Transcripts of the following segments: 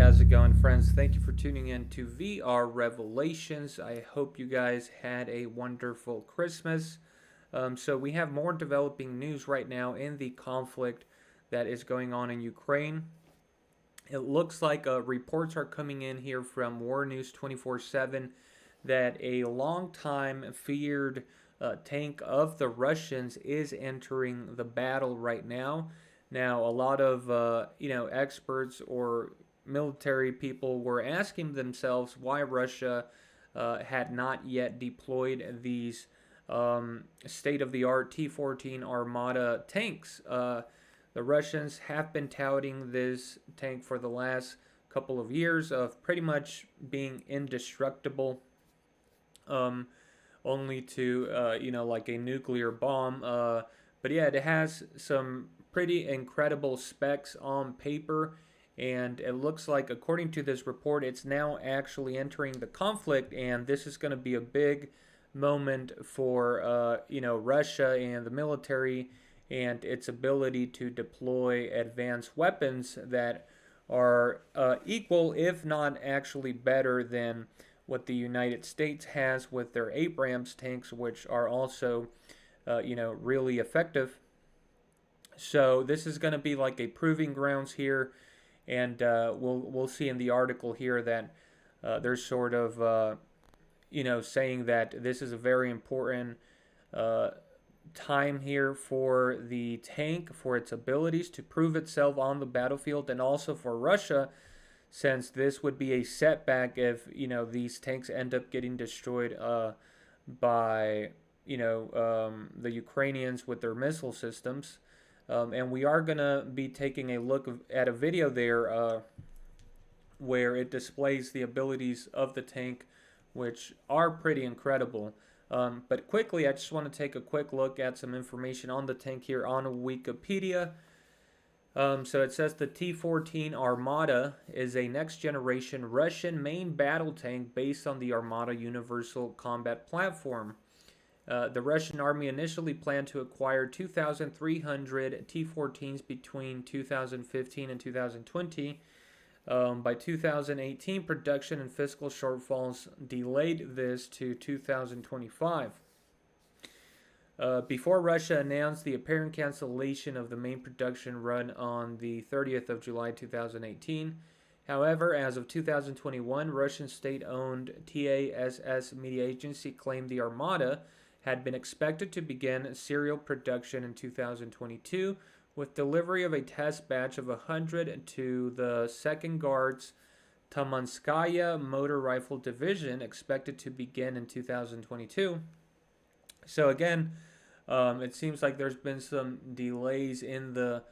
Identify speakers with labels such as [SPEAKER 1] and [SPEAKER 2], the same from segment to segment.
[SPEAKER 1] how's it going, friends? Thank you for tuning in to VR Revelations. I hope you guys had a wonderful Christmas. So, we have more developing news right now in the conflict that is going on in Ukraine. It looks like reports are coming in here from War News 24/7 that a long time feared tank of the Russians is entering the battle right now. Now, a lot of experts or military people were asking themselves why Russia had not yet deployed these state-of-the-art T-14 Armata tanks. The Russians have been touting this tank for the last couple of years of pretty much being indestructible, um, only to like a nuclear bomb. But yeah, it has some pretty incredible specs on paper, and it looks like, according to this report, it's now actually entering the conflict, and this is going to be a big moment for Russia and the military and its ability to deploy advanced weapons that are equal, if not actually better, than what the United States has with their Abrams tanks, which are also, really effective. So this is going to be like a proving grounds here, and we'll see in the article here that they're sort of saying that this is a very important uh, time here for the tank, for its abilities to prove itself on the battlefield, and also for Russia, since this would be a setback if these tanks end up getting destroyed by the Ukrainians with their missile systems. And we are gonna be taking a look at a video there where it displays the abilities of the tank, which are pretty incredible. But quickly, I just want to take a quick look at some information on the tank here on Wikipedia. So it says the T-14 Armata is a next-generation Russian main battle tank based on the Armata Universal Combat Platform. The Russian army initially planned to acquire 2,300 T-14s between 2015 and 2020. By 2018, production and fiscal shortfalls delayed this to 2025. Before Russia announced the apparent cancellation of the main production run on the 30th of July 2018. However, as of 2021, Russian state-owned TASS media agency claimed the Armata had been expected to begin serial production in 2022, with delivery of a test batch of 100 to the 2nd Guards Tamanskaya Motor Rifle Division expected to begin in 2022. So again, it seems like there's been some delays in the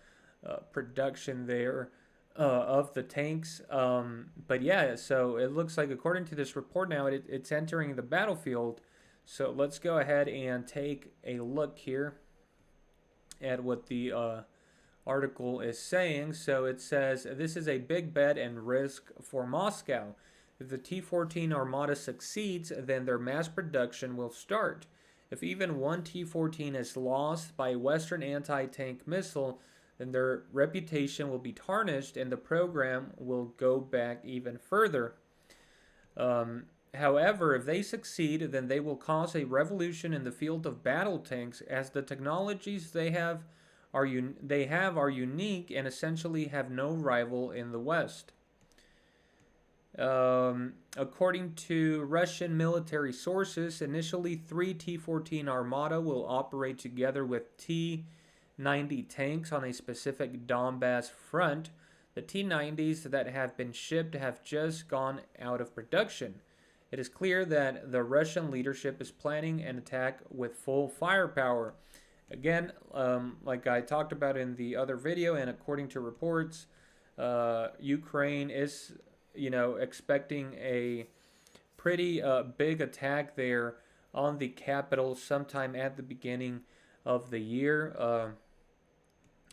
[SPEAKER 1] production there of the tanks. But yeah, so it looks like, according to this report now, it's entering the battlefield. So let's go ahead and take a look here at what the article is saying. So it says, this is a big bet and risk for Moscow. If the T-14 Armata succeeds, then their mass production will start. If even one T-14 is lost by a Western anti-tank missile, then their reputation will be tarnished and the program will go back even further. However, if they succeed, then they will cause a revolution in the field of battle tanks, as the technologies they have are unique and essentially have no rival in the West. According to Russian military sources, initially 3 T-14 Armata will operate together with T-90 tanks on a specific Donbass front. The T-90s that have been shipped have just gone out of production. It is clear that the Russian leadership is planning an attack with full firepower. Again, like I talked about in the other video, and according to reports, Ukraine is expecting a pretty big attack there on the capital sometime at the beginning of the year.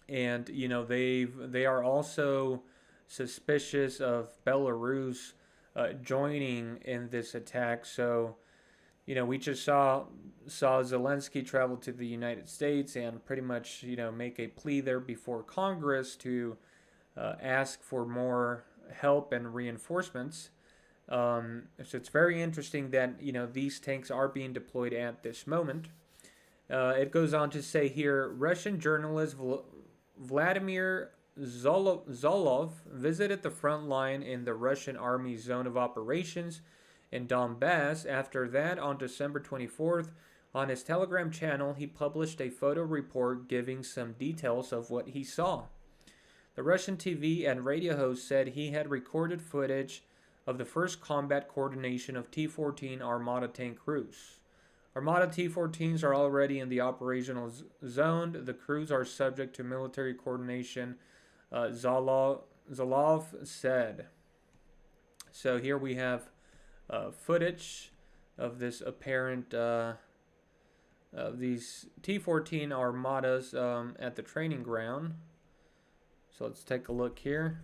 [SPEAKER 1] And they are also suspicious of Belarus joining in this attack. So we just saw Zelensky travel to the United States and pretty much make a plea there before Congress to ask for more help and reinforcements. So it's very interesting that these tanks are being deployed at this moment. It goes on to say here, Russian journalist Vladimir Zolov visited the front line in the Russian Army's zone of operations in Donbass. After that, on December 24th, on his Telegram channel, he published a photo report giving some details of what he saw. The Russian TV and radio host said he had recorded footage of the first combat coordination of T-14 Armata tank crews. Armata T-14s are already in the operational zone. The crews are subject to military coordination, Zalov said. So here we have footage of this apparent of these T-14 Armatas at the training ground. So let's take a look here.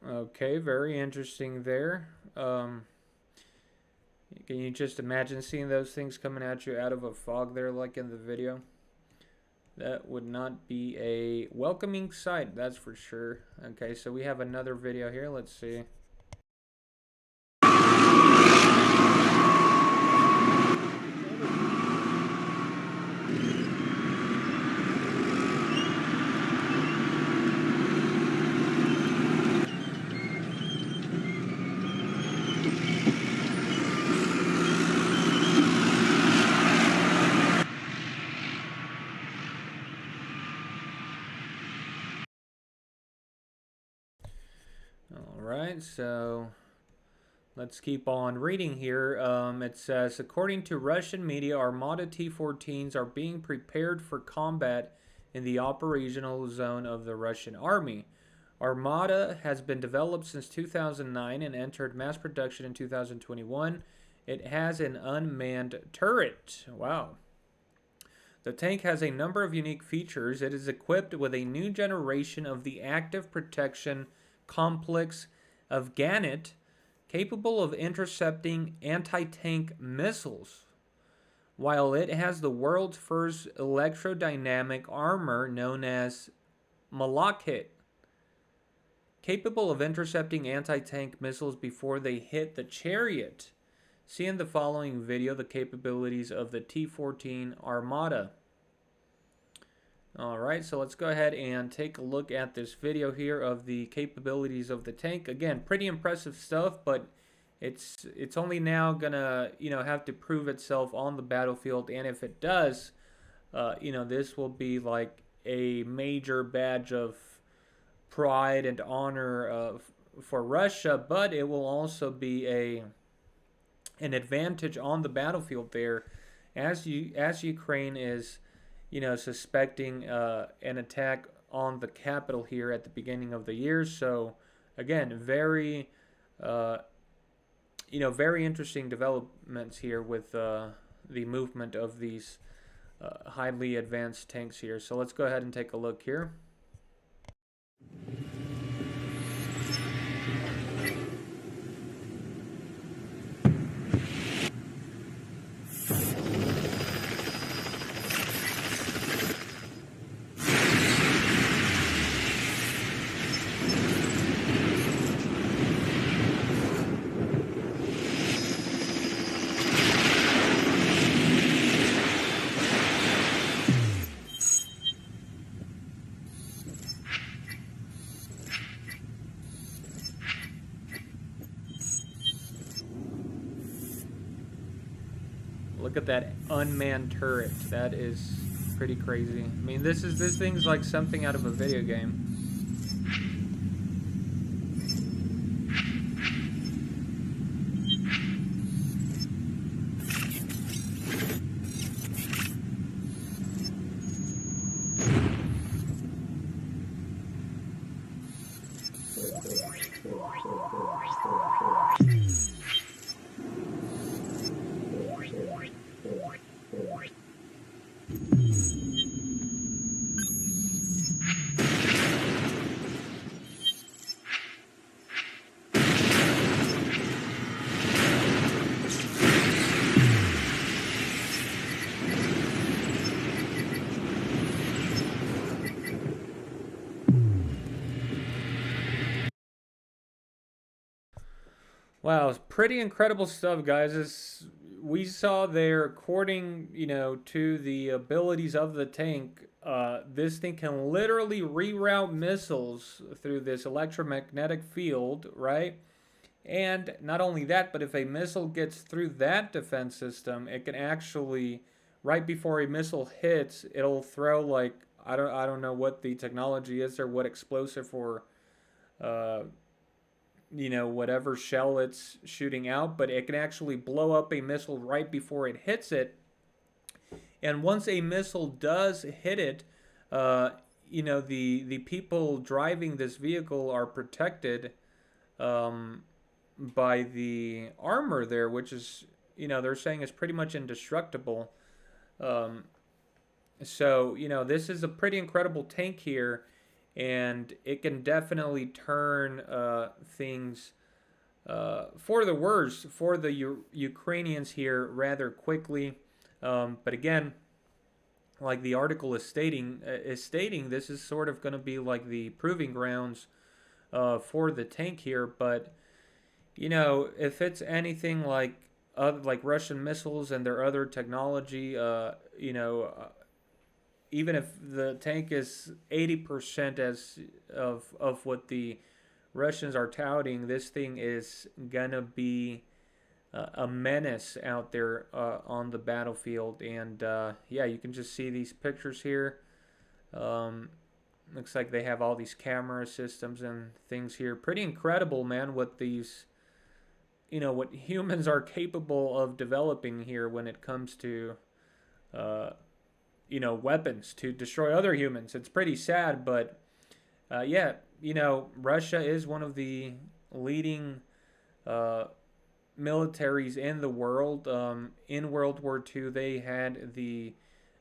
[SPEAKER 1] Okay, very interesting there. Can you just imagine seeing those things coming at you out of a fog there like in the video? That would not be a welcoming sight, that's for sure. Okay, so we have another video here. Let's see. Alright, so let's keep on reading here. It says, according to Russian media, Armata T-14s are being prepared for combat in the operational zone of the Russian Army. Armata has been developed since 2009 and entered mass production in 2021. It has an unmanned turret. Wow. The tank has a number of unique features. It is equipped with a new generation of the active protection complex of Gannet, capable of intercepting anti-tank missiles, while it has the world's first electrodynamic armor known as Malachit, capable of intercepting anti-tank missiles before they hit the chariot. See in the following video the capabilities of the T-14 Armata. Alright, so let's go ahead and take a look at this video here of the capabilities of the tank. Again, pretty impressive stuff, but it's only now gonna have to prove itself on the battlefield, and if it does, this will be like a major badge of pride and honor for Russia, but it will also be an advantage on the battlefield there, as Ukraine is suspecting an attack on the capital here at the beginning of the year. So again, very very interesting developments here with the movement of these highly advanced tanks here. So let's go ahead and take a look here. Look at that unmanned turret. That is pretty crazy. I mean, this thing's like something out of a video game. Wow, pretty incredible stuff, guys. We saw there, according to the abilities of the tank, this thing can literally reroute missiles through this electromagnetic field, right? And not only that, but if a missile gets through that defense system, it can actually, right before a missile hits, it'll throw like I don't know what the technology is or what explosive or uh, whatever shell it's shooting out, but it can actually blow up a missile right before it hits it. And once a missile does hit it, uh, the people driving this vehicle are protected um, by the armor there, which is they're saying is pretty much indestructible. Um, so this is a pretty incredible tank here, and it can definitely turn things for the worse for the Ukrainians here rather quickly. But again, like the article is stating, this is sort of going to be like the proving grounds for the tank here. But if it's anything like Russian missiles and their other technology, even if the tank is 80% as of what the Russians are touting, this thing is gonna be a menace out there on the battlefield. And yeah, you can just see these pictures here. Um, Looks like they have all these camera systems and things here. Pretty incredible, man, what these, what humans are capable of developing here when it comes to, uh, weapons to destroy other humans. It's pretty sad, but yeah, Russia is one of the leading uh, militaries in the world. In World War II, they had the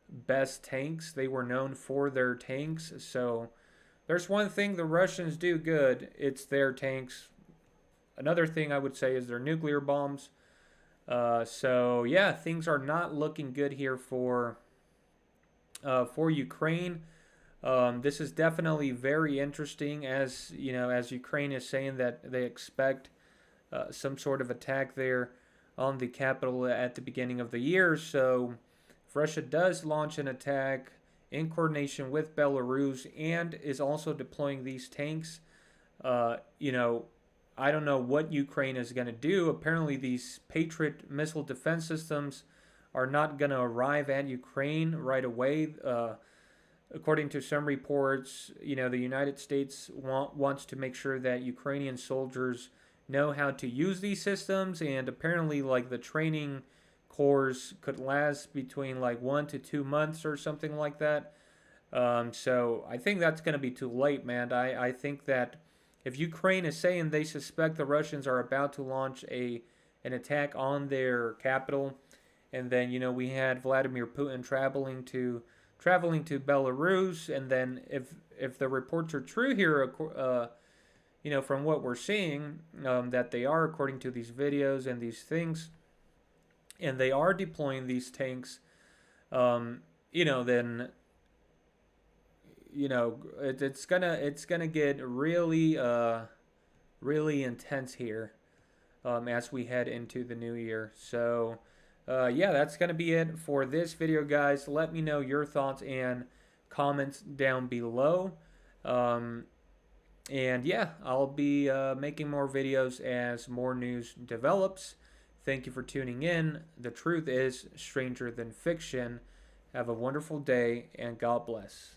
[SPEAKER 1] best tanks. They were known for their tanks. So there's one thing the Russians do good, it's their tanks. Another thing I would say is their nuclear bombs. So yeah, things are not looking good here for Ukraine. This is definitely very interesting, as Ukraine is saying that they expect some sort of attack there on the capital at the beginning of the year. So if Russia does launch an attack in coordination with Belarus and is also deploying these tanks, uh, you know, I don't know what Ukraine is going to do. Apparently, these Patriot missile defense systems are not going to arrive at Ukraine right away. According to some reports, the United States wants to make sure that Ukrainian soldiers know how to use these systems, and apparently, like the training course could last between like 1 to 2 months or something like that. So I think that's going to be too late, man. I think that if Ukraine is saying they suspect the Russians are about to launch an attack on their capital, and then we had Vladimir Putin traveling to Belarus, and then if the reports are true here, from what we're seeing, that they are according to these videos and these things, and they are deploying these tanks, then it's gonna get really intense here as we head into the new year. So yeah, that's gonna be it for this video, guys. Let me know your thoughts and comments down below. Um, and yeah, I'll be making more videos as more news develops. Thank you for tuning in. The truth is stranger than fiction. Have a wonderful day, and God bless.